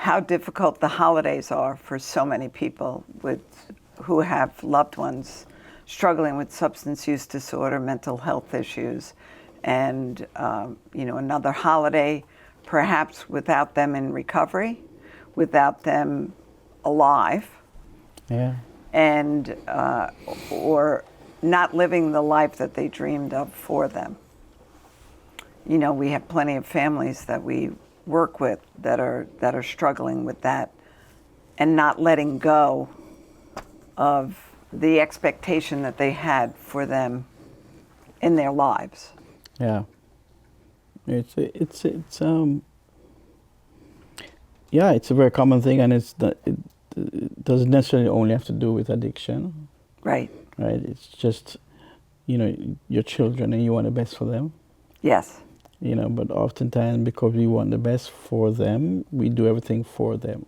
how difficult the holidays are for so many people who have loved ones struggling with substance use disorder, mental health issues, and another holiday, perhaps without them in recovery, without them alive, and or not living the life that they dreamed of for them. We have plenty of families that we work with that are struggling with that and not letting go of the expectation that they had for them in their lives. Yeah. It's a very common thing, and it doesn't necessarily only have to do with addiction. Right. Right. It's just, your children, and you want the best for them. Yes. But oftentimes, because we want the best for them, we do everything for them.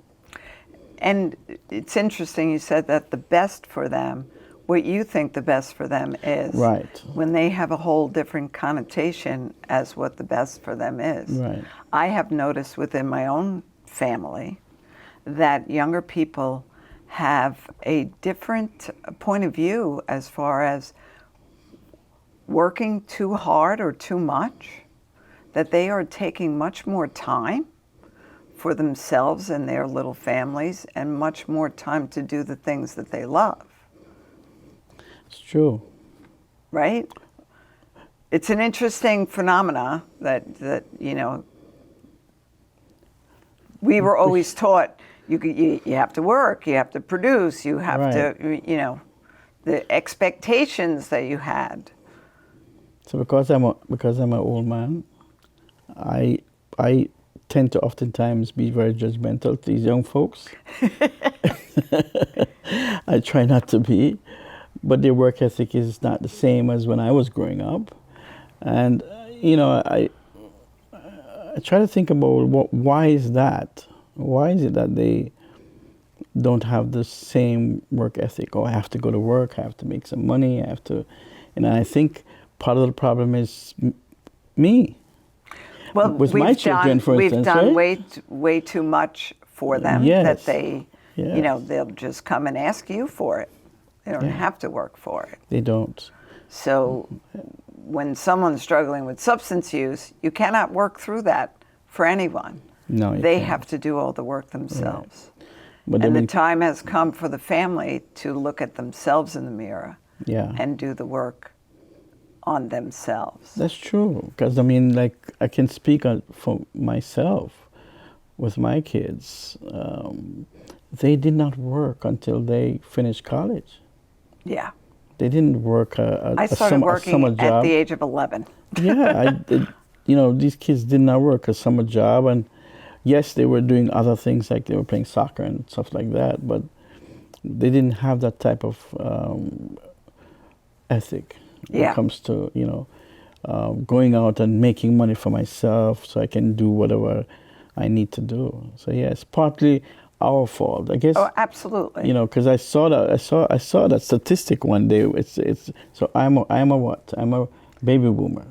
And it's interesting you said that the best for them, what you think the best for them is. Right. When they have a whole different connotation as what the best for them is. Right. I have noticed within my own family that younger people have a different point of view as far as working too hard or too much, that they are taking much more time for themselves and their little families and much more time to do the things that they love. It's true. Right? It's an interesting phenomena that we were always taught you have to work, you have to produce, you have to, the expectations that you had. So because I'm an old man, I tend to oftentimes be very judgmental to these young folks. I try not to be, but their work ethic is not the same as when I was growing up. And, I try to think about why is that? Why is it that they don't have the same work ethic? Oh, I have to go to work, I have to make some money, I have to, and I think part of the problem is me. Well, with my children, for instance, we've done right? way too much for them that they, they'll just come and ask you for it. They don't have to work for it. They don't. So when someone's struggling with substance use, you cannot work through that for anyone. No, they can't. have to do all the work themselves. But and the time has come for the family to look at themselves in the mirror and do the work on themselves. That's true. Because, I can speak for myself with my kids. They did not work until they finished college. Yeah. They didn't work I started working summer job. At the age of 11. These kids did not work a summer job, and yes, they were doing other things, like they were playing soccer and stuff like that, but they didn't have that type of ethic when it comes to, going out and making money for myself so I can do whatever I need to do. So it's partly our fault, I guess. Oh, absolutely. Because I saw that statistic one day. It's so I'm a what? I'm a baby boomer.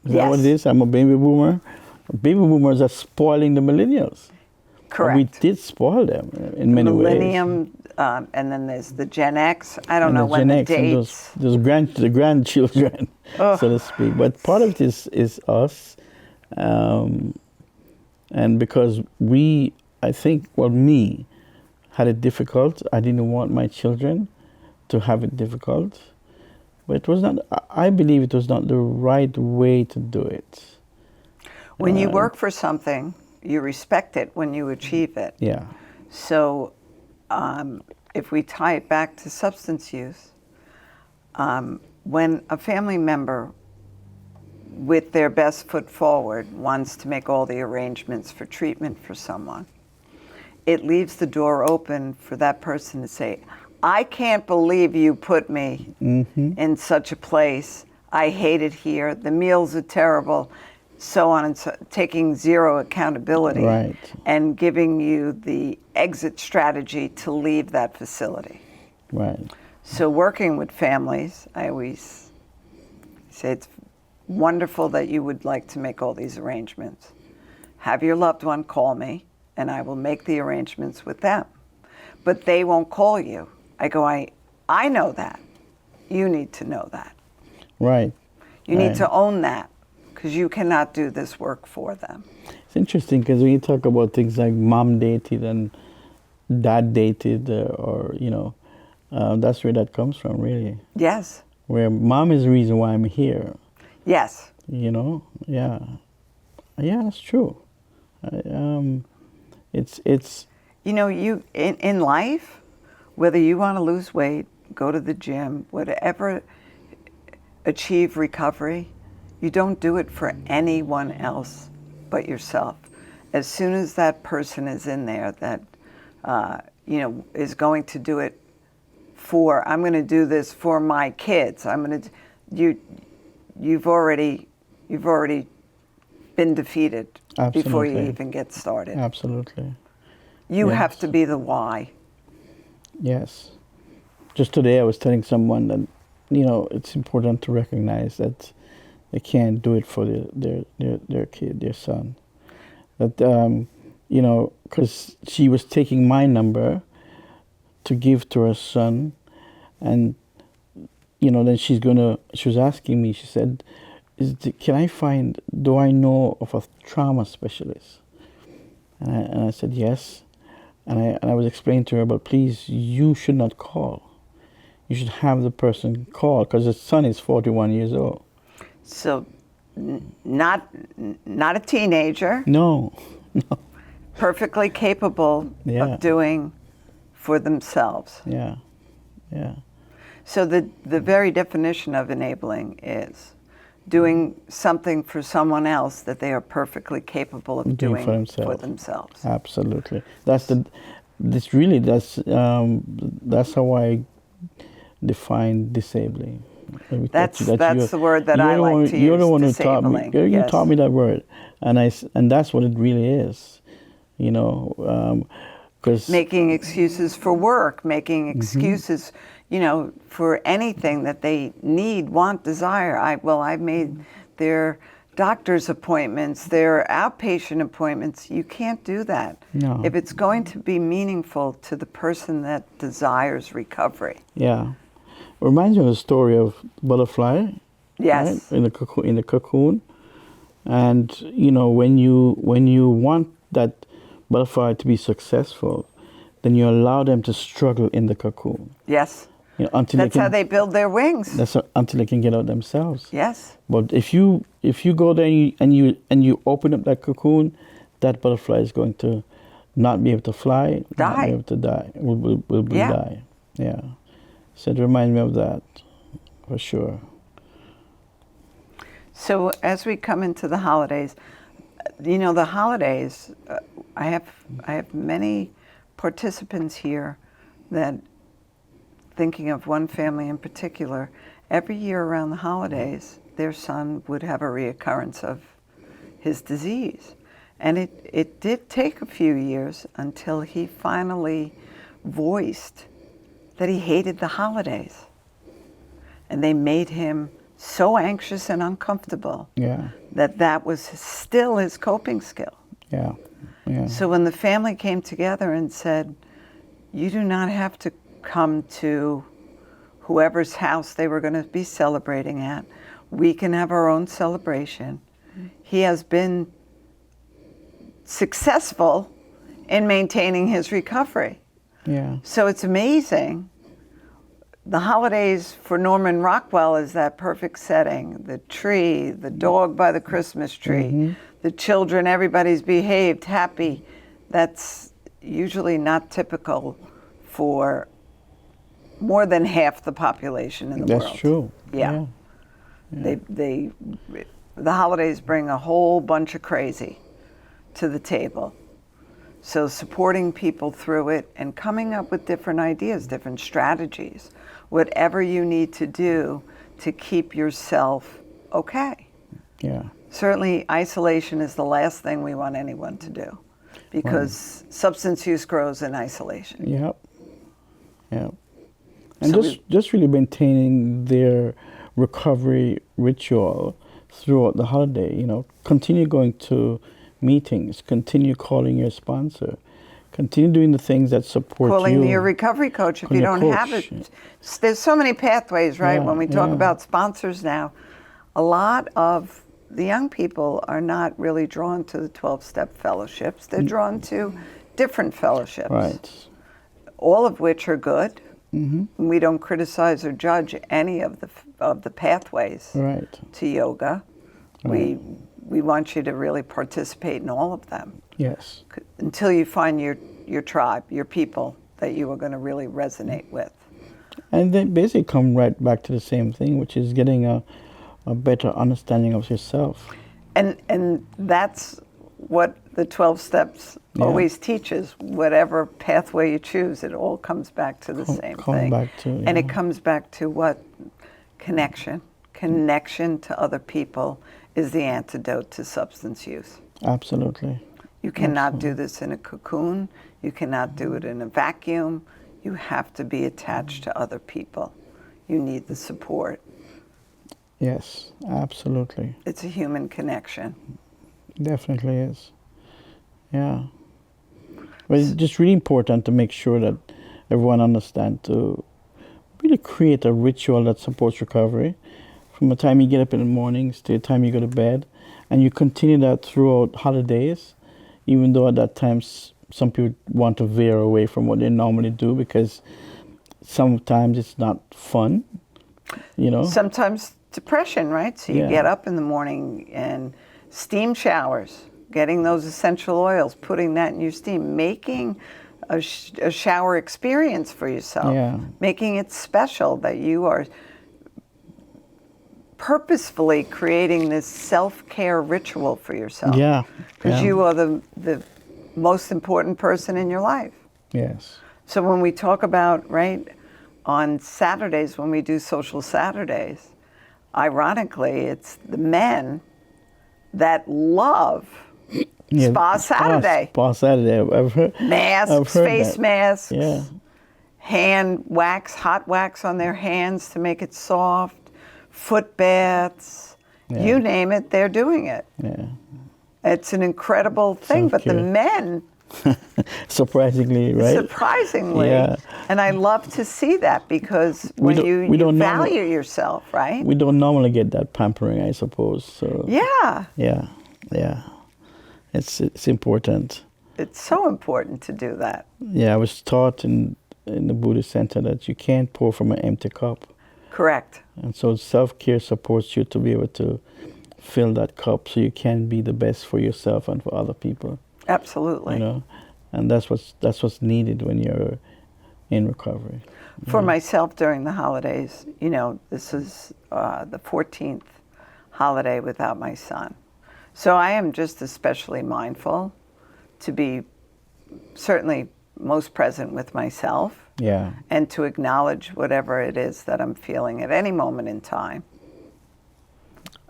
Is that what it is? I'm a baby boomer. Baby boomers are spoiling the millennials. Correct. And we did spoil them in many ways. Millennium, and then there's the Gen X. I don't know when the dates. Those the grandchildren, so to speak. But part of it is us, and because I think, me, had it difficult. I didn't want my children to have it difficult. But it was not, I believe it was not the right way to do it. When you work for something, you respect it when you achieve it. Yeah. So if we tie it back to substance use, when a family member with their best foot forward wants to make all the arrangements for treatment for someone, it leaves the door open for that person to say, I can't believe you put me in such a place. I hate it here. The meals are terrible. So on and so, taking zero accountability and giving you the exit strategy to leave that facility. Right. So working with families, I always say it's wonderful that you would like to make all these arrangements. Have your loved one call me and I will make the arrangements with them. But they won't call you. I go, I know that. You need to know that. Right. You need to own that, because you cannot do this work for them. It's interesting because when you talk about things like mom dated and dad dated, or, that's where that comes from, really. Yes. Where mom is the reason why I'm here. Yes. Yeah. Yeah, that's true. It's. You in life, whether you want to lose weight, go to the gym, whatever, achieve recovery, you don't do it for anyone else but yourself. As soon as that person is in there that, is going to do it I'm going to do this for my kids. You've already been defeated. Absolutely. Before you even get started. Absolutely. You Yes. have to be the why. Yes. Just today I was telling someone that, it's important to recognize that they can't do it for their kid, their son. That, because she was taking my number to give to her son, and, then she was asking me, she said, do I know of a trauma specialist? And I said, yes. And I was explaining to her, but please, you should not call. You should have the person call, because his son is 41 years old. So, not a teenager. No. Perfectly capable of doing for themselves. Yeah. So the very definition of enabling is doing something for someone else that they are perfectly capable of doing for themselves. Absolutely. That's how I define disabling. That's the word that I like to use. You're the one who taught me. Disabling, You taught me that word, and that's what it really is. Because making excuses for work, making excuses, for anything that they need, want, desire. I've made their doctor's appointments, their outpatient appointments. You can't do that. No. If it's going to be meaningful to the person that desires recovery. Yeah. Reminds me of the story of butterfly. Yes. Right? In the cocoon. And when you want that butterfly to be successful, then you allow them to struggle in the cocoon. Yes. Until that's how they build their wings. Until they can get out themselves. Yes. But if you go there and you open up that cocoon, that butterfly is going to not be able to fly, not be able to die. Will die. Yeah. So it reminds me of that, for sure. So as we come into the holidays, the holidays, I have many participants here that, thinking of one family in particular, every year around the holidays, their son would have a reoccurrence of his disease. And it did take a few years until he finally voiced that he hated the holidays. And they made him so anxious and uncomfortable that was still his coping skill. Yeah. So when the family came together and said, you do not have to come to whoever's house they were going to be celebrating at. We can have our own celebration. He has been successful in maintaining his recovery. Yeah. So it's amazing. The holidays for Norman Rockwell is that perfect setting. The tree, the dog by the Christmas tree, the children, everybody's behaved, happy. That's usually not typical for more than half the population in the world. That's true. Yeah. The holidays bring a whole bunch of crazy to the table. So supporting people through it and coming up with different ideas, different strategies, whatever you need to do to keep yourself okay. Yeah. Certainly isolation is the last thing we want anyone to do, because substance use grows in isolation. Yep. And So just really maintaining their recovery ritual throughout the holiday, continue going to meetings, continue calling your sponsor, continue doing the things that support Calling you. your recovery coach if you Calling don't your have coach. it. There's so many pathways, right? Yeah, When we talk yeah. about sponsors now, a lot of the young people are not really drawn to the 12-step fellowships. They're drawn to different fellowships, Right. all of which are good. We don't criticize or judge any of the pathways Right. to yoga. Right. We want you to really participate in all of them Yes. until you find your tribe, your people that you are going to really resonate with. And they basically come right back to the same thing, which is getting a better understanding of yourself. And that's what the 12 steps Yeah. always teaches. Whatever pathway you choose, it all comes back to the same thing. Back to, And yeah. it comes back to what? Connection. Connection to other people is the antidote to substance use. Absolutely. You cannot do this in a cocoon. You cannot do it in a vacuum. You have to be attached to other people. You need the support. Yes, absolutely. It's a human connection. Definitely is. Yeah. But it's just really important to make sure that everyone understands to really create a ritual that supports recovery from the time you get up in the mornings to the time you go to bed. And you continue that throughout holidays, even though at that time some people want to veer away from what they normally do because sometimes it's not fun, you know? Sometimes depression, right? So you Yeah. get up in the morning and steam showers, getting those essential oils, putting that in your steam, making a shower experience for yourself, Yeah. making it special that you are purposefully creating this self-care ritual for yourself. Yeah. Because Yeah. you are the most important person in your life. Yes. So when we talk about, right, on Saturdays, when we do social Saturdays, ironically, it's the men that love Spa Saturday. Spa Saturday. I've heard, Masks, face that. masks, Yeah. hand wax, hot wax on their hands to make it soft, foot baths, Yeah. you name it, they're doing it. Yeah. It's an incredible thing, but the Self-care. men, Surprisingly, right? surprisingly, Yeah. and I love to see that because when you don't value yourself, right? We don't normally get that pampering, I suppose. So Yeah, yeah, yeah. It's important. it's so important to do that. Yeah, I was taught in the Buddhist center that you can't pour from an empty cup. Correct. And so self-care supports you to be able to fill that cup so you can be the best for yourself and for other people. Absolutely. You know, and that's what's needed when you're in recovery. For myself during the holidays, you know, this is the 14th holiday without my son. So I am just especially mindful to be certainly most present with myself Yeah, and to acknowledge whatever it is that I'm feeling at any moment in time.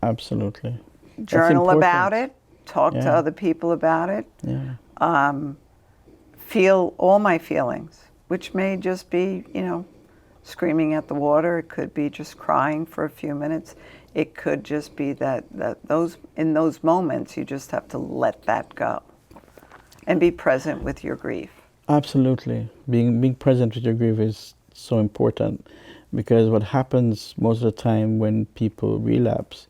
absolutely. That's Journal about important. it, talk to Yeah. other people about it, Yeah, feel all my feelings, which may just be, you know, screaming at the water. It could be just crying for a few minutes. It could just be that in those moments, you just have to let that go and be present with your grief. absolutely. Being present with your grief is so important because what happens most of the time when people relapse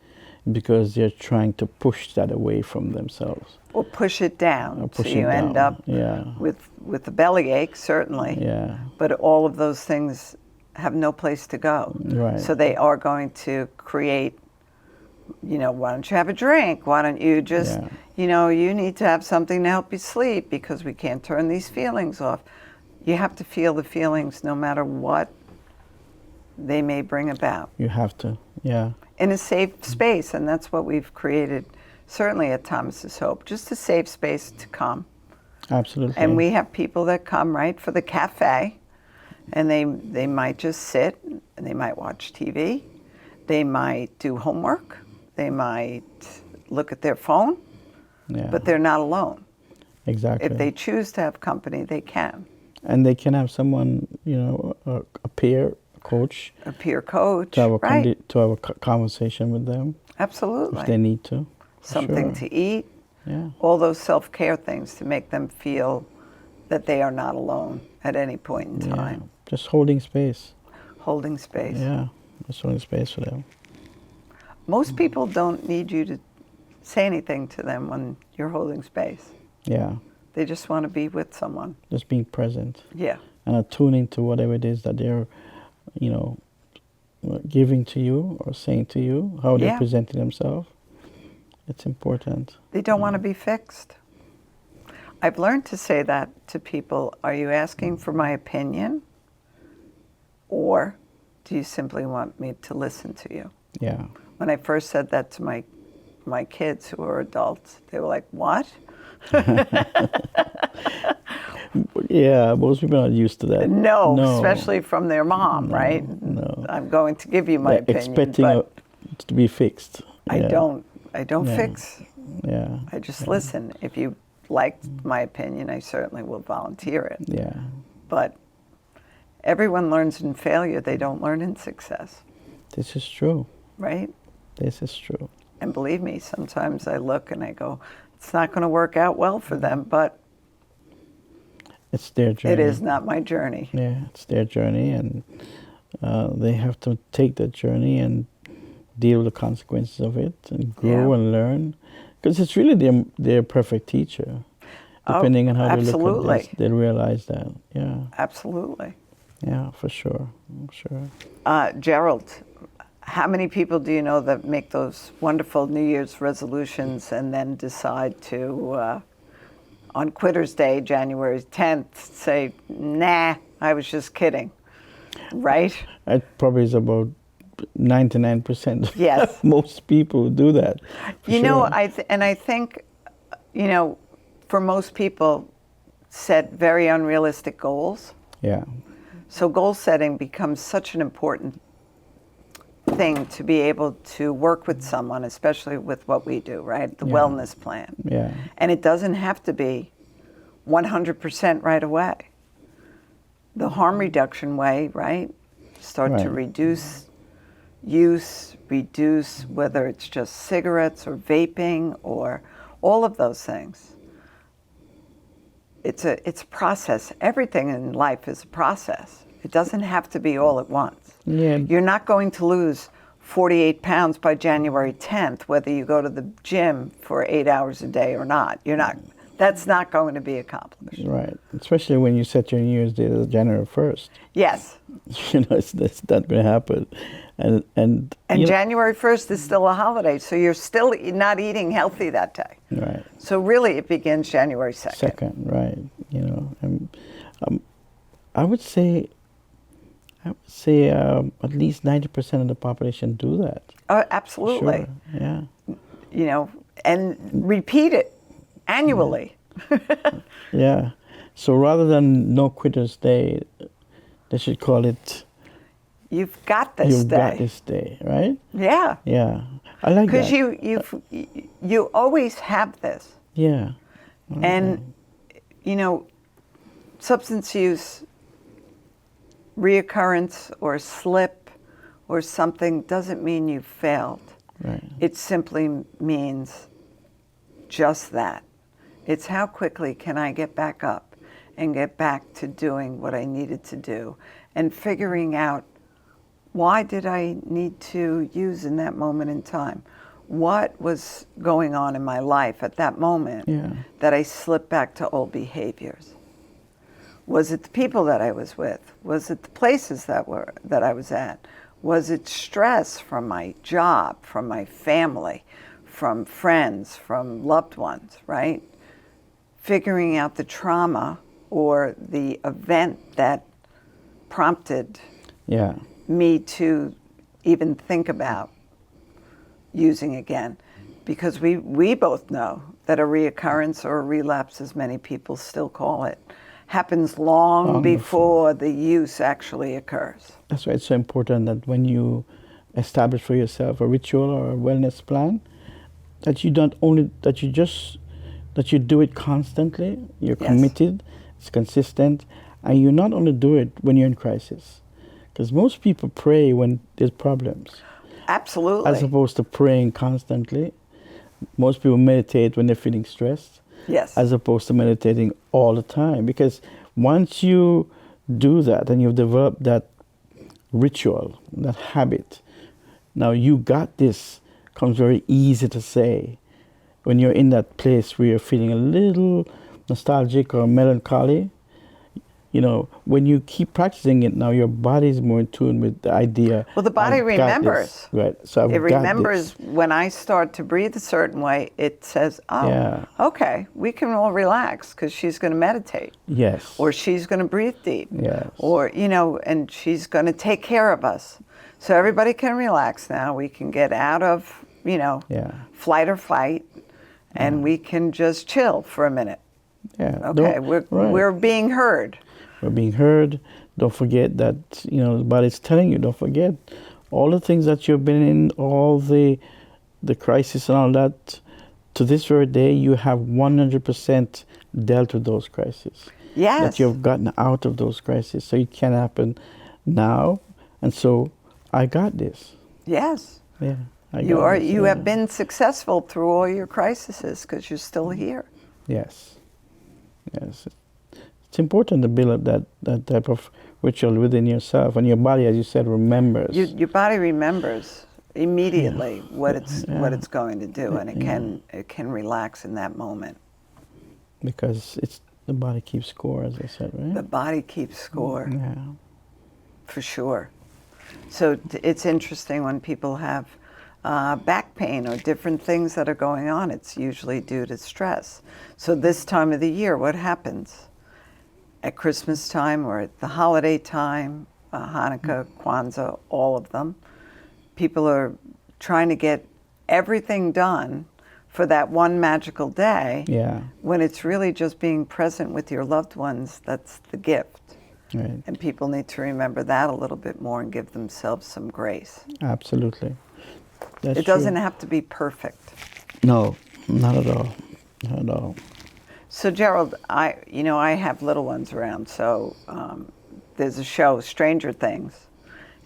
because they're trying to push that away from themselves. Or push it down. Or push so you it end down. up Yeah. with a bellyache, certainly. Yeah. But all of those things have no place to go. Right. So they are going to create, you know, why don't you have a drink? Why don't you just, Yeah. you know, you need to have something to help you sleep because we can't turn these feelings off. You have to feel the feelings no matter what they may bring about You have to. Yeah. in a safe space. And that's what we've created, certainly at Thomas's Hope, just a safe space to come. Absolutely. And we have people that come, right, for the cafe, and they might just sit, and they might watch TV, they might do homework, they might look at their phone, Yeah. but they're not alone. Exactly. If they choose to have company, they can. And they can have someone, you know, a peer, a coach, A peer coach, to have a right? to have a conversation with them Absolutely. if they need to. Something Sure. to eat, Yeah. All those self-care things to make them feel that they are not alone at any point in time. Yeah. Just holding space. Holding space. Yeah. Just holding space for them. Most people don't need you to say anything to them when you're holding space. Yeah. They just want to be with someone. Just being present. Yeah. And attuning to whatever it is that they're, you know, giving to you or saying to you, how they're Yeah. presenting themselves. It's important. They don't want to be fixed. I've learned to say that to people. Are you asking for my opinion? Or do you simply want me to listen to you? Yeah. When I first said that to my kids who are adults, they were like, what? Yeah, most people are not used to that. No, especially from their mom, right? No. I'm going to give you my They're opinion, expecting but it to be fixed. I Yeah. don't Yeah. fix. Yeah. I just listen. If you liked my opinion, I certainly will volunteer it. Yeah. But everyone learns in failure. They don't learn in success, This is true. right? This is true. And believe me, sometimes I look and I go, it's not going to work out well for them, but It's their journey. it is not my journey. Yeah, it's their journey, and they have to take that journey and deal with the consequences of it and grow Yeah. and learn. Because it's really their perfect teacher. Depending on how they look at absolutely. this, they realize that. Yeah, Absolutely. yeah, for sure. I'm sure. Gerald, how many people do you know that make those wonderful New Year's resolutions and then decide to, on Quitter's Day, January 10th, say, nah, I was just kidding, right? It probably is about 99%. Yes. Most people do that. for You know, sure. I think, you know, for most people, set very unrealistic goals. Yeah, So goal setting becomes such an important thing to be able to work with someone, especially with what we do, right? The Yeah. wellness plan. yeah, And it doesn't have to be 100% right away. The harm reduction way, right? Start to Right. reduce use, reduce whether it's just cigarettes or vaping or all of those things. It's a process. Everything in life is a process. It doesn't have to be all at once. yeah. You're not going to lose 48 pounds by January 10th, whether you go to the gym for 8 hours a day or not. You're not. That's not going to be accomplished. Right, especially when you set your New Year's Day as January 1st. Yes. You know, it's not going to happen. And And you know- January 1st is still a holiday, so you're still not eating healthy that day. right, So really, it begins January 2nd. second, right, you know, and I would say at least 90% of the population do that. Oh, absolutely. Sure, yeah, You know, and repeat it annually. yeah. So rather than No Quitters Day, they should call it You've got this You've day. Got This Day, right? Yeah. Yeah, I like that. Because you always have this. Yeah, And, you know, substance use, reoccurrence or slip or something doesn't mean you failed. right. It simply means just that. It's how quickly can I get back up and get back to doing what I needed to do and figuring out why did I need to use in that moment in time? What was going on in my life at that moment Yeah. that I slipped back to old behaviors? Was it the people that I was with? Was it the places that I was at? Was it stress from my job, from my family, from friends, from loved ones, right? Figuring out the trauma or the event that prompted Yeah, me to even think about using again. Because we both know that a reoccurrence or a relapse, as many people still call it, happens long before the use actually occurs. that's why it's so important that when you establish for yourself a ritual or a wellness plan, that you don't only that you do it constantly. You're Yes. committed, it's consistent, and you not only do it when you're in crisis, because most people pray when there's problems, Absolutely. as opposed to praying constantly. Most people meditate when they're feeling stressed, Yes. as opposed to meditating all the time. Because once you do that and you've developed that ritual, that habit, now you got this, comes very easy to say. When you're in that place where you're feeling a little nostalgic or melancholy, you know, when you keep practicing it now, your body is more in tune with the idea. Well, the body "I've got remembers. this." Right. So I've It got remembers this. when I start to breathe a certain way, it says, oh, Yeah. okay, we can all relax because she's going to meditate. Yes. Or she's going to breathe deep. Yes. Or, you know, and she's going to take care of us. So everybody can relax now. We can get out of, you know, Yeah. flight or fight, and we can just chill for a minute. Yeah. Okay, we're being heard. We're being heard. Don't forget that, you know, the body's telling you, don't forget all the things that you've been in, all the crisis and all that. To this very day, you have 100% dealt with those crises. Yes. That you've gotten out of those crises. So it can happen now. And so I got this. Yes. Yeah. You have been successful through all your crises because you're still here. Yes. Yes. It's important to build up that type of ritual within yourself, and your body, as you said, remembers. Your body remembers immediately what it's going to do, and it can relax in that moment. Because the body keeps score, as I said, right? The body keeps score. Yeah. For sure. So it's interesting when people have back pain or different things that are going on. It's usually due to stress. So this time of the year, what happens? At Christmas time or at the holiday time, Hanukkah, Kwanzaa, all of them, people are trying to get everything done for that one magical day. Yeah. When it's really just being present with your loved ones, that's the gift. Right. And people need to remember that a little bit more and give themselves some grace. Absolutely. That's It doesn't true. have to be perfect. No, not at all. Not at all. So Gerald, I have little ones around. So there's a show, Stranger Things,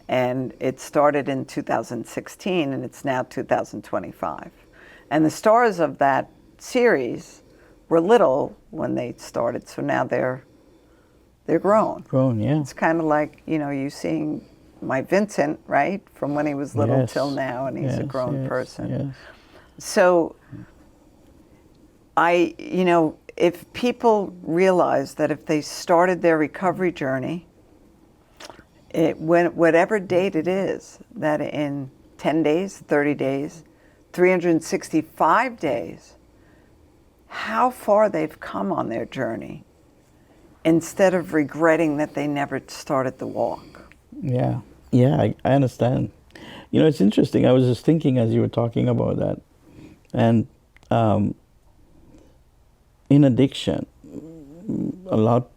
and it started in 2016, and it's now 2025. And the stars of that series were little when they started, so now they're grown. Grown, yeah. It's kind of like, you know, you seeing my Vincent, right, from when he was little Yes. till now, and he's a grown person. Yes. So if people realize that if they started their recovery journey, whatever date it is, that in 10 days, 30 days, 365 days, how far they've come on their journey, instead of regretting that they never started the walk. Yeah. Yeah, I understand. You know, it's interesting. I was just thinking as you were talking about that. And in addiction, a lot of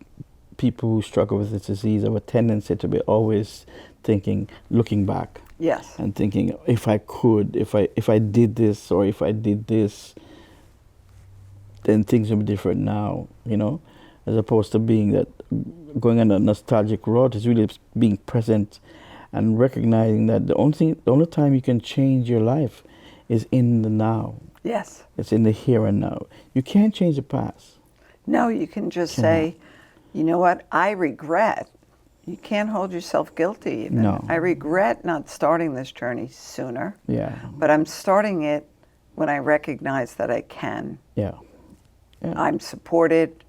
people who struggle with this disease have a tendency to be always thinking, looking back. Yes. And thinking, if I could, if I did this, or if I did this, then things will be different now, you know? As opposed to going on a nostalgic road, is really being present and recognizing that the only time you can change your life is in the now. Yes. It's in the here and now. You can't change the past. No, you can just say, you know what, I regret. You can't hold yourself guilty even. No. I regret not starting this journey sooner. Yeah. But I'm starting it when I recognize that I can. Yeah. I'm supported,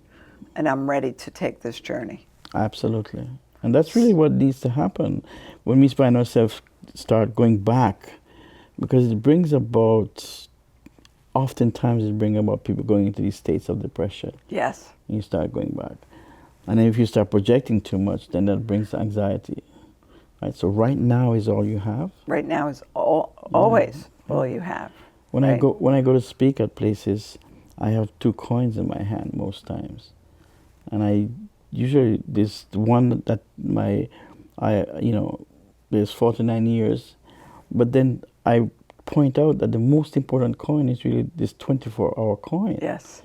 and I'm ready to take this journey. Absolutely. And that's really what needs to happen when we find ourselves start going back, because it brings about, oftentimes it brings about people going into these states of depression. Yes. And you start going back. And then if you start projecting too much, then that brings anxiety. Right? So right now is all you have. Right now is always all you have. When I go to speak at places, I have 2 coins in my hand most times. And I usually, there's one that there's 49 years, but then I point out that the most important coin is really this 24-hour coin. Yes.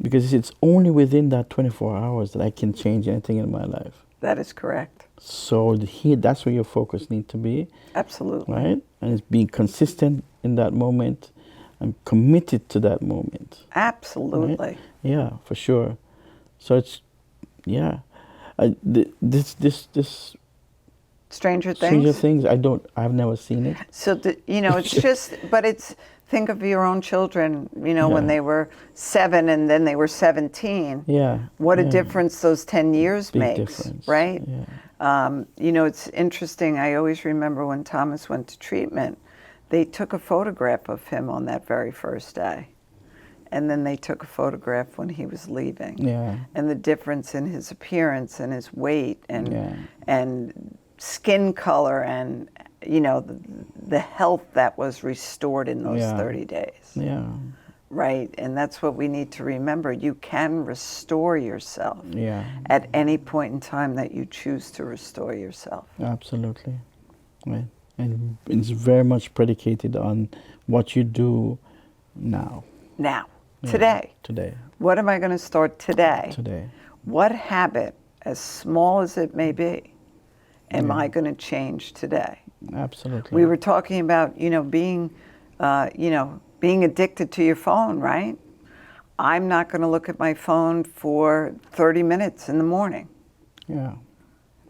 Because it's only within that 24 hours that I can change anything in my life. That is correct. So that's where your focus needs to be. Absolutely. Right? And it's being consistent in that moment I'm committed to that moment. Absolutely. Right? Yeah, for sure. So it's, yeah. This Stranger Stranger Things? Things, I've never seen it. So, it's just, but think of your own children, when Yeah. they were 7 and then they were 17. Yeah. What a Yeah. difference those 10 years Big makes, difference. right? Yeah. It's interesting. I always remember when Thomas went to treatment, they took a photograph of him on that very first day. And then they took a photograph when he was leaving. Yeah. And the difference in his appearance and his weight Yeah. and skin color and, the health that was restored in those Yeah. 30 days. Yeah. Right? And that's what we need to remember. You can restore yourself Yeah. at any point in time that you choose to restore yourself. Absolutely. Right. And it's very much predicated on what you do now. Now, Yeah. today. Today. What am I going to start today? Today. What habit, as small as it may be, am Yeah. I going to change today? Absolutely. We were talking about, being addicted to your phone, right? I'm not going to look at my phone for 30 minutes in the morning. Yeah.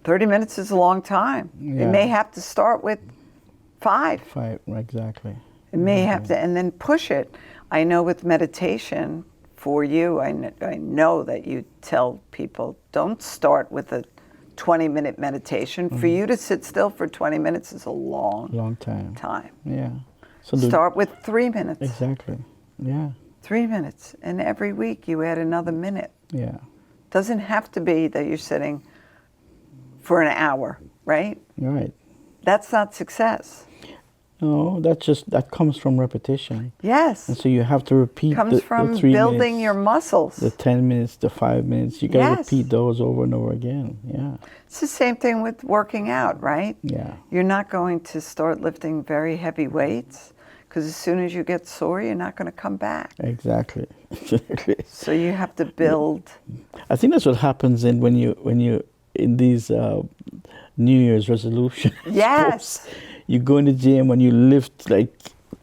30 minutes is a long time. Yeah. It may have to start with 5. Exactly. It may have to, and then push it. I know with meditation, for you, I know that you tell people, don't start with a 20-minute meditation. For you to sit still for 20 minutes is a long time. Yeah. So start with 3 minutes. Exactly. Yeah. 3 minutes. And every week you add another minute. Yeah. Doesn't have to be that you're sitting for an hour, right? Right. That's not success. No, that comes from repetition. Yes. And so you have to repeat Comes from the 3 building minutes, your muscles. the 10 minutes, the 5 minutes. You got to repeat those over and over again. Yeah. It's the same thing with working out, right? Yeah. You're not going to start lifting very heavy weights because as soon as you get sore, you're not going to come back. Exactly. So you have to build. I think that's what happens when you in these New Year's resolutions. Yes. You go in the gym and you lift like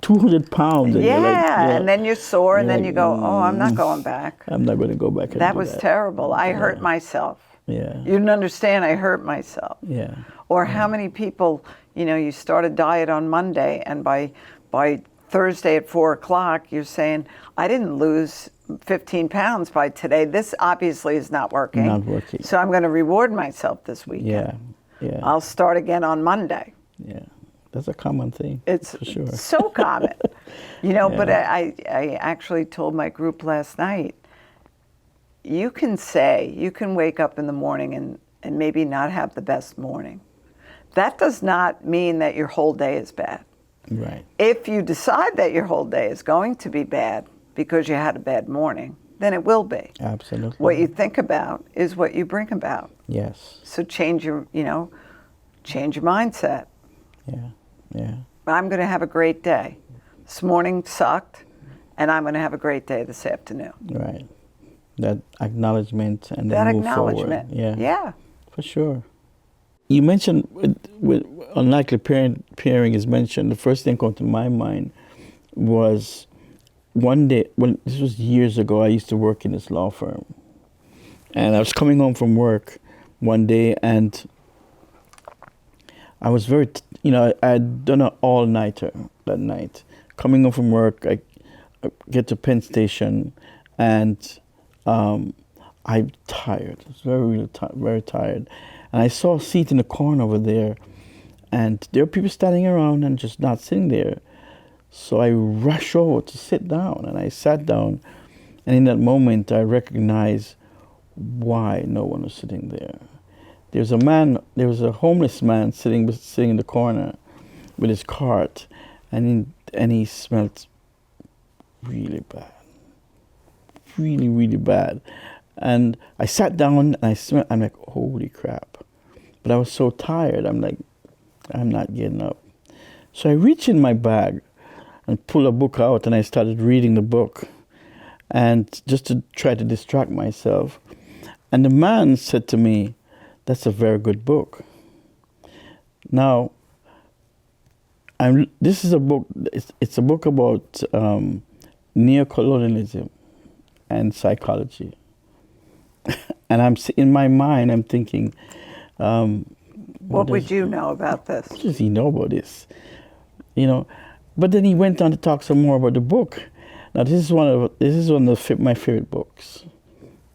200 pounds. And you're like, and then you're sore, and you're then like, you go, oh, I'm not going back. I'm not going to go back and That do was that. terrible. I hurt myself. Yeah. You didn't understand, I hurt myself. Yeah. Or how many people, you start a diet on Monday, and by Thursday at 4 o'clock, you're saying, I didn't lose 15 pounds by today. This obviously is not working. Not working. So I'm going to reward myself this weekend. Yeah. Yeah. I'll start again on Monday. Yeah. That's a common thing. It's for sure. so common. But I actually told my group last night, you can wake up in the morning and maybe not have the best morning. That does not mean that your whole day is bad. Right. If you decide that your whole day is going to be bad because you had a bad morning, then it will be. Absolutely. What you think about is what you bring about. Yes. So change your mindset. Yeah. Yeah. I'm going to have a great day. This morning sucked, and I'm going to have a great day this afternoon. Right. That acknowledgement and That then move acknowledgement. forward. Yeah. For sure. You mentioned with unlikely pairing is mentioned. The first thing that came to my mind was one day, this was years ago, I used to work in this law firm. And I was coming home from work one day, and I was very, I had done an all-nighter that night. Coming home from work, I get to Penn Station, and I'm tired. I was very tired. And I saw a seat in the corner over there, and there were people standing around and just not sitting there. So I rushed over to sit down, and I sat down, and in that moment I recognized why no one was sitting there. There was a homeless man sitting in the corner with his cart, and he smelled really bad. Really, really bad. And I sat down and I'm like, holy crap. But I was so tired, I'm like, I'm not getting up. So I reached in my bag and pulled a book out, and I started reading the book, and just to try to distract myself. And the man said to me, that's a very good book. Now, This is a book. It's a book about neocolonialism and psychology. And in my mind, I'm thinking, What would you know about this? what does he know about this? You know, but then he went on to talk some more about the book. Now, this is one of my favorite books.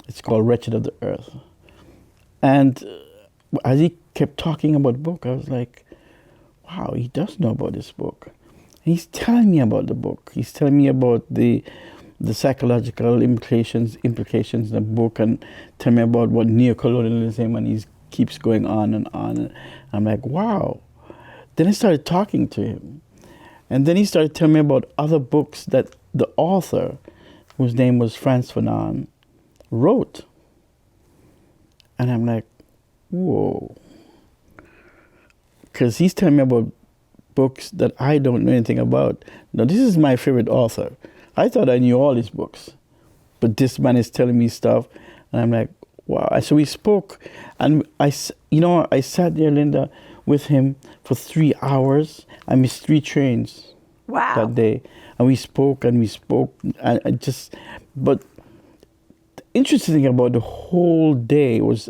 It's called Wretched of the Earth. And as he kept talking about the book, I was like, wow, he does know about this book. And he's telling me about the book. He's telling me about the psychological implications in the book, and telling me about what neocolonialism, and he keeps going on and on. And I'm like, wow. Then I started talking to him. And then he started telling me about other books that the author, whose name was Frantz Fanon, wrote. And I'm like, whoa. Because he's telling me about books that I don't know anything about. Now, this is my favorite author. I thought I knew all his books. But this man is telling me stuff. And I'm like, wow. So we spoke. And I sat there, Linda, with him for 3 hours. I missed 3 trains that day. And we spoke. But the interesting thing about the whole day was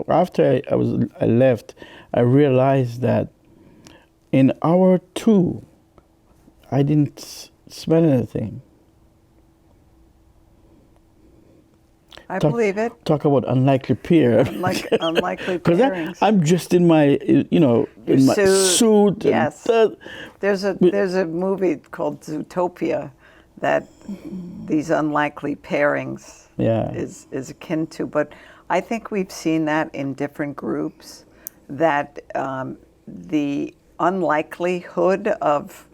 after I left, I realized that in hour 2, I didn't smell anything. I believe it. Talk about unlikely pair. Unlikely Because pairings. I'm just in my, in my suit. Yes. There's a movie called Zootopia that these unlikely pairings is akin to. But I think we've seen that in different groups, that the unlikelihood of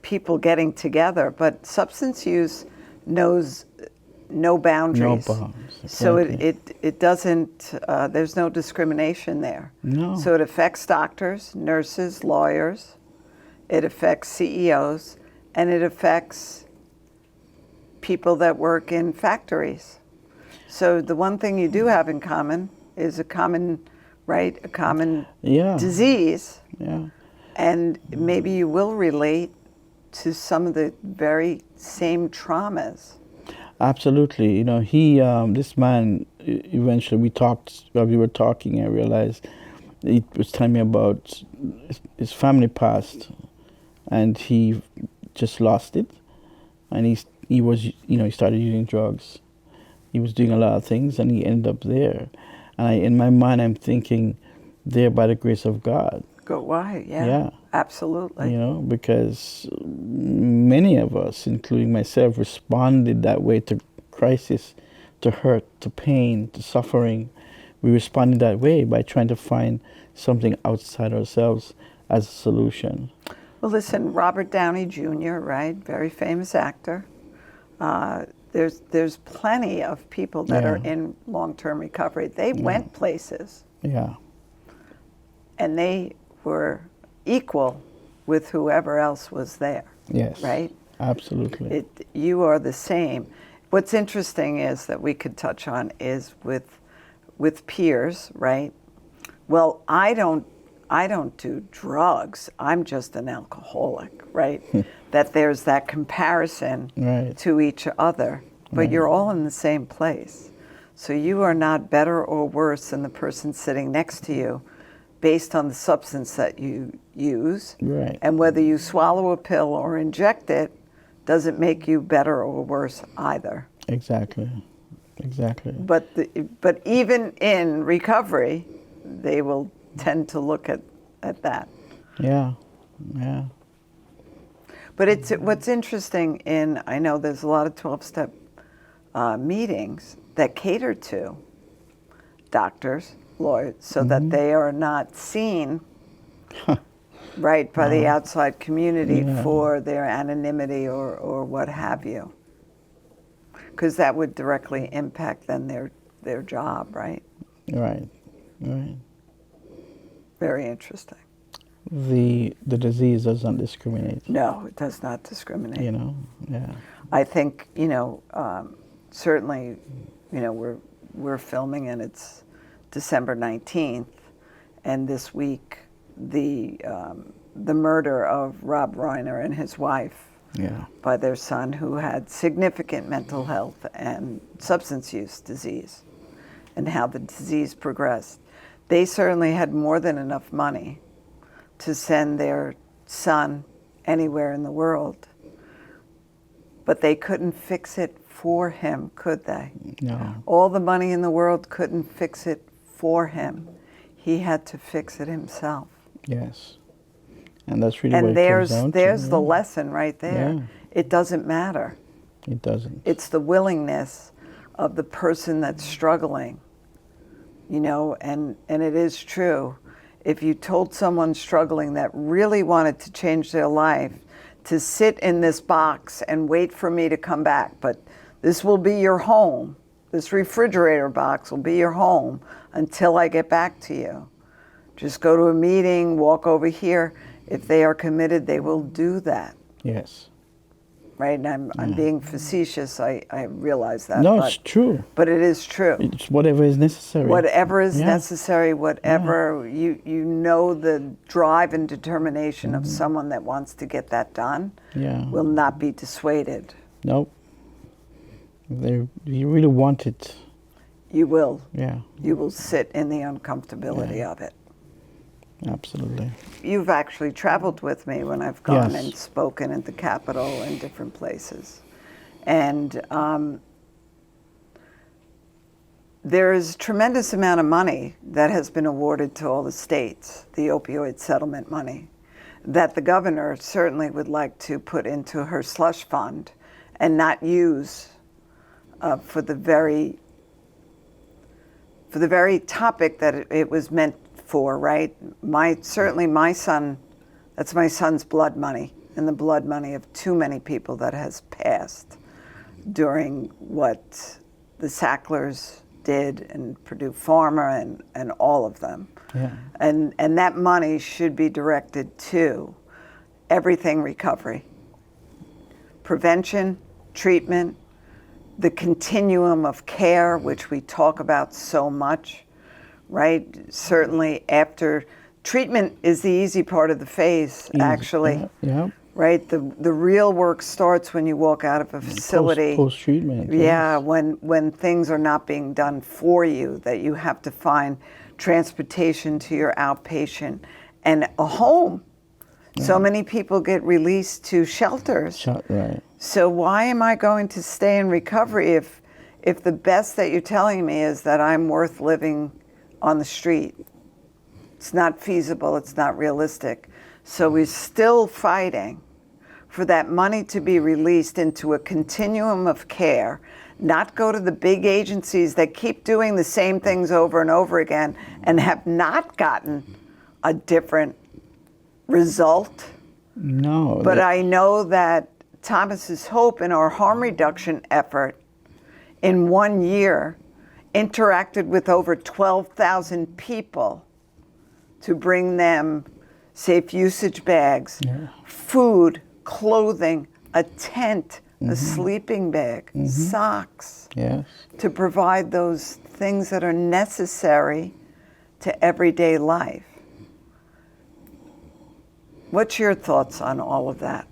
people getting together, but substance use knows no boundaries. No bounds. Exactly. So it doesn't, there's no discrimination there. No. So it affects doctors, nurses, lawyers, it affects CEOs, and it affects people that work in factories. So the one thing you do have in common is a common disease. Yeah. And maybe you will relate to some of the very same traumas. Absolutely. This man, eventually we were talking, I realized he was telling me about his family passed, and he just lost it. And he started using drugs. He was doing a lot of things, and he ended up there. And in my mind, I'm thinking, there by the grace of God. Go why? Yeah. Absolutely. Because many of us, including myself, responded that way to crisis, to hurt, to pain, to suffering. We responded that way by trying to find something outside ourselves as a solution. Well, listen, Robert Downey Jr., right? Very famous actor. There's plenty of people that are in long-term recovery. They went places. Yeah. And they were equal with whoever else was there. Yes. Right? Absolutely. You are the same. What's interesting is that we could touch on is with peers, right? Well, I don't do drugs. I'm just an alcoholic, right? That there's that comparison to each other, but you're all in the same place. So you are not better or worse than the person sitting next to you based on the substance that you use. Right. And whether you swallow a pill or inject it doesn't make you better or worse either. Exactly. But even in recovery, they will tend to look at that. Yeah. But what's interesting I know there's a lot of 12-step meetings that cater to doctors, lawyers, so that they are not seen by the outside community for their anonymity or what have you. Because that would directly impact then their job, right? Right. Very interesting. The disease doesn't discriminate. No, it does not discriminate. Yeah. I think, certainly, we're filming and it's December 19th, and this week the the murder of Rob Reiner and his wife Yeah. by their son, who had significant mental health and substance use disease, and how the disease progressed. They certainly had more than enough money to send their son anywhere in the world, but they couldn't fix it for him, could they? No. All the money in the world couldn't fix it for him. He had to fix it himself. Yes. And that's really what And it comes down to. there's the Yeah. lesson right there. Yeah. It doesn't matter. It doesn't. It's the willingness of the person that's struggling, you know, and it is true. If you told someone struggling that really wanted to change their life to sit in this box and wait for me to come back, but this will be your home, this refrigerator box will be your home until I get back to you. Just go to a meeting, walk over here. If they are committed, they will do that. Yes. Right, and I'm being facetious, I realize that. No, but, it's true. But it is true. It's whatever is necessary. Whatever is Yeah. necessary, whatever, you know the drive and determination of someone that wants to get that done Yeah. will not be dissuaded. Nope. You really want it. You will. Yeah. You will sit in the uncomfortability of it. Absolutely. You've actually traveled with me when I've gone Yes. and spoken at the Capitol and different places. And there is a tremendous amount of money that has been awarded to all the states, the opioid settlement money, that the governor certainly would like to put into her slush fund and not use for the very topic that it was meant for, right? Certainly my son, that's my son's blood money, and the blood money of too many people that has passed during what the Sacklers did and Purdue Pharma and all of them. Yeah. And that money should be directed to everything recovery. Prevention, treatment, the continuum of care, which we talk about so much, right? Certainly after treatment is the easy part of the phase, actually. Yeah. Right? The real work starts when you walk out of a facility. Post treatment. Yeah, when things are not being done for you, that you have to find transportation to your outpatient and a home. So many people get released to shelters. Right. So why am I going to stay in recovery if the best that you're telling me is that I'm worth living on the street? It's not feasible, it's not realistic. So we're still fighting for that money to be released into a continuum of care, not go to the big agencies that keep doing the same things over and over again and have not gotten a different result. No. But I know that Thomas's Hope in our harm reduction effort in 1 year interacted with over 12,000 people to bring them safe usage bags, food, clothing, a tent, a sleeping bag, socks, Yes. to provide those things that are necessary to everyday life. What's your thoughts on all of that?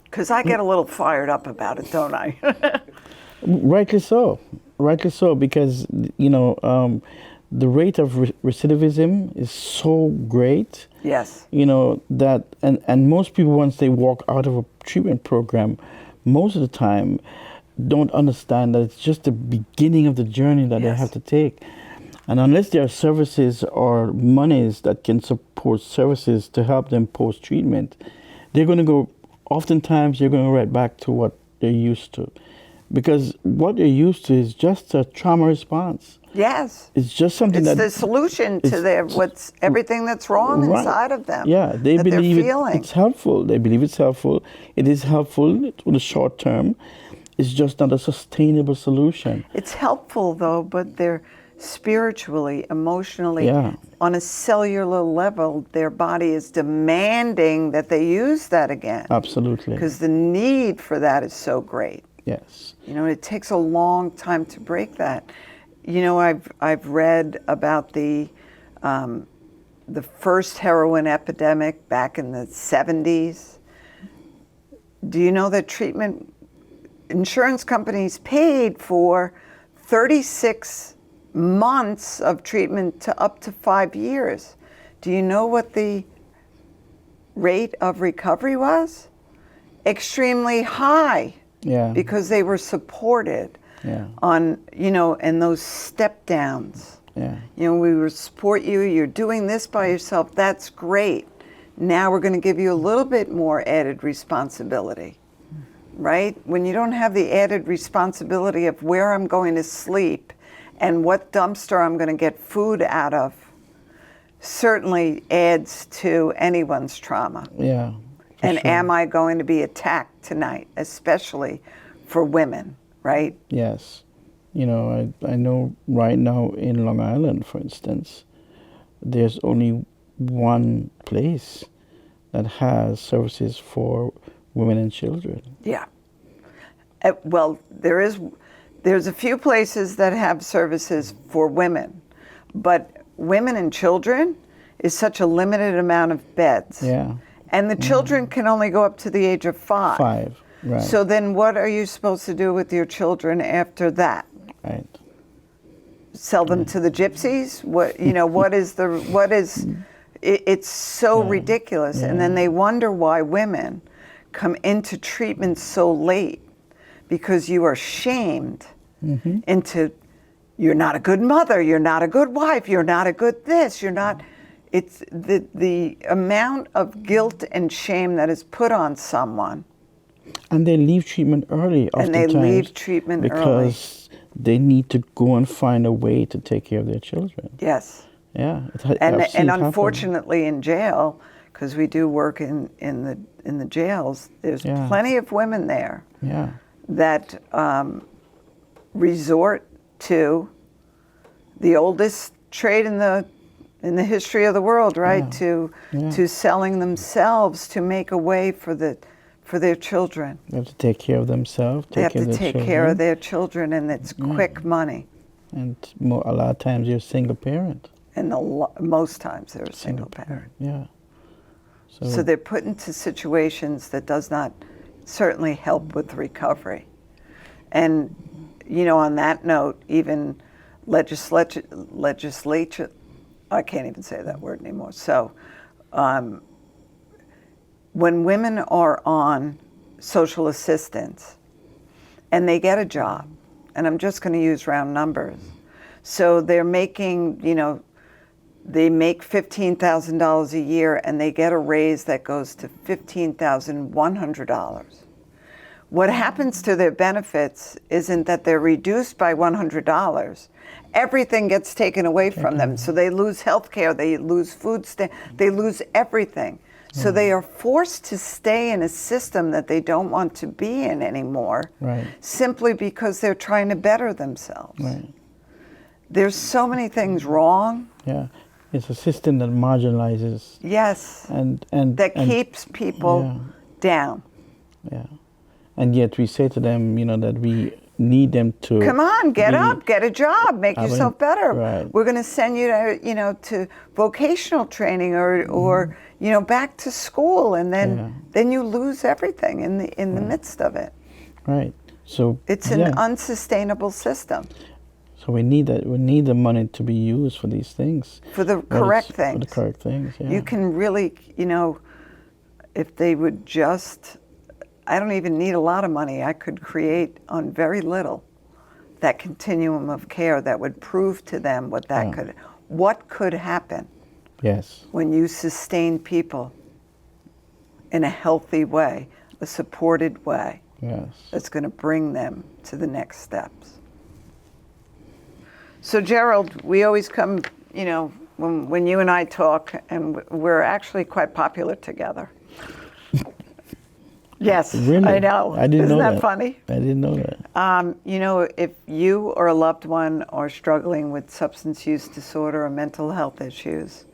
Because I get a little fired up about it, don't I? Rightly so. Rightly so, because, the rate of recidivism is so great. Yes. That, and most people, once they walk out of a treatment program, most of the time don't understand that it's just the beginning of the journey that they have to take. And unless there are services or monies that can support services to help them post-treatment, they're going to go, oftentimes you're going to go right back to what they're used to. Because what they're used to is just a trauma response. Yes. It's just something It's that... the solution to everything that's wrong inside of them. Yeah, they believe it's helpful. They believe it's helpful. It is helpful for the short term. It's just not a sustainable solution. It's helpful, though, but they're spiritually, emotionally, on a cellular level, their body is demanding that they use that again. Absolutely. Because the need for that is so great. Yes. It takes a long time to break that. I've read about the the first heroin epidemic back in the 70s. Do you know that treatment insurance companies paid for 36 months of treatment to up to 5 years? Do you know what the rate of recovery was? Extremely high. Yeah. Because they were supported Yeah. on, and those step downs. Yeah. We will support you. You're doing this by yourself. That's great. Now we're going to give you a little bit more added responsibility, right? When you don't have the added responsibility of where I'm going to sleep and what dumpster I'm going to get food out of, certainly adds to anyone's trauma. Yeah. And sure. am I going to be attacked tonight, especially for women, right? Yes. I know right now in Long Island, for instance, there's only one place that has services for women and children. Yeah. Well, there's a few places that have services for women, but women and children is such a limited amount of beds. Yeah. And the children can only go up to the age of 5. 5, right. So then what are you supposed to do with your children after that? Right. Sell them to the gypsies? It's so ridiculous. Yeah. And then they wonder why women come into treatment so late, because you are shamed into, you're not a good mother, you're not a good wife, you're not a good this, you're not. It's the amount of guilt and shame that is put on someone. And they leave treatment early And they leave treatment early. because they need to go and find a way to take care of their children. Yes. Yeah. And unfortunately in jail, because we do work in the jails, there's plenty of women there that resort to the oldest trade in the history of the world, right? To selling themselves to make a way for their children. They have to take care of themselves. They have to take care of their children, and it's quick money. And a lot of times you're a single parent. And most times they're a single parent. Yeah. So they're put into situations that does not certainly help with recovery. And, on that note, even legislature, I can't even say that word anymore. So when women are on social assistance and they get a job, and I'm just going to use round numbers, so they're making, they make $15,000 a year and they get a raise that goes to $15,100. What happens to their benefits isn't that they're reduced by $100. Everything gets taken away from them. So they lose health care, they lose food stamps, they lose everything. So they are forced to stay in a system that they don't want to be in anymore, simply because they're trying to better themselves. Right. There's so many things wrong. Yeah. It's a system that marginalizes. Yes. And keeps people down. Yeah. And yet we say to them, that we need them to come on, get up, get a job, make yourself better. Right. We're going to send you to, to vocational training or back to school, and then you lose everything in the midst of it. Right. So it's an unsustainable system. So we need that. We need the money to be used for these things. For the correct things. For the correct things. Yeah. You can really, if they would just. I don't even need a lot of money. I could create on very little that continuum of care that would prove to them what could happen. Yes. When you sustain people in a healthy way, a supported way. Yes. That's going to bring them to the next steps. So Gerald, we always come, when you and I talk, and we're actually quite popular together. Yes, really? I know. I didn't know that. Isn't that funny? I didn't know that. If you or a loved one are struggling with substance use disorder or mental health issues,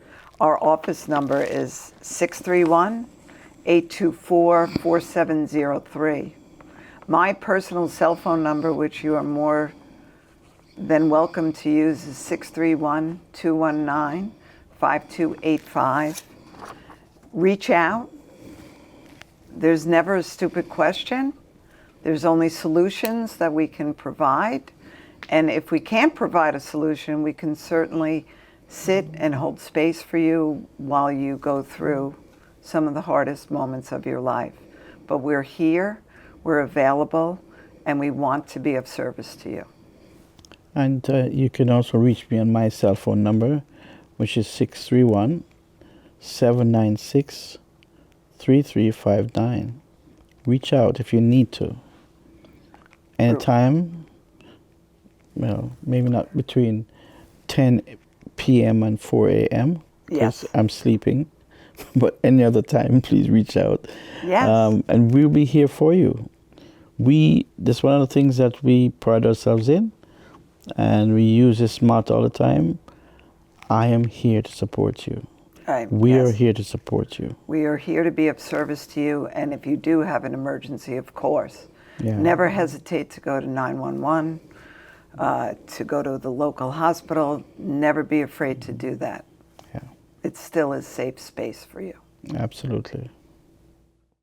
our office number is 631-824-4703. My personal cell phone number, which you are more than welcome to use, is 631-219-5785. 5285. Reach out. There's never a stupid question. There's only solutions that we can provide. And if we can't provide a solution, we can certainly sit and hold space for you while you go through some of the hardest moments of your life. But we're here, we're available, and we want to be of service to you. And you can also reach me on my cell phone number, which is 631-796-3359. Reach out if you need to. Anytime, well, maybe not between 10 p.m. and 4 a.m. because Yes. I'm sleeping. But any other time, please reach out. Yes. And we'll be here for you. That's one of the things that we pride ourselves in, and we use this motto all the time. I am here to support you. We are here to support you. We are here to be of service to you, and if you do have an emergency, of course, never hesitate to go to 911, to go to the local hospital. Never be afraid to do that. Yeah. It still is safe space for you. Absolutely.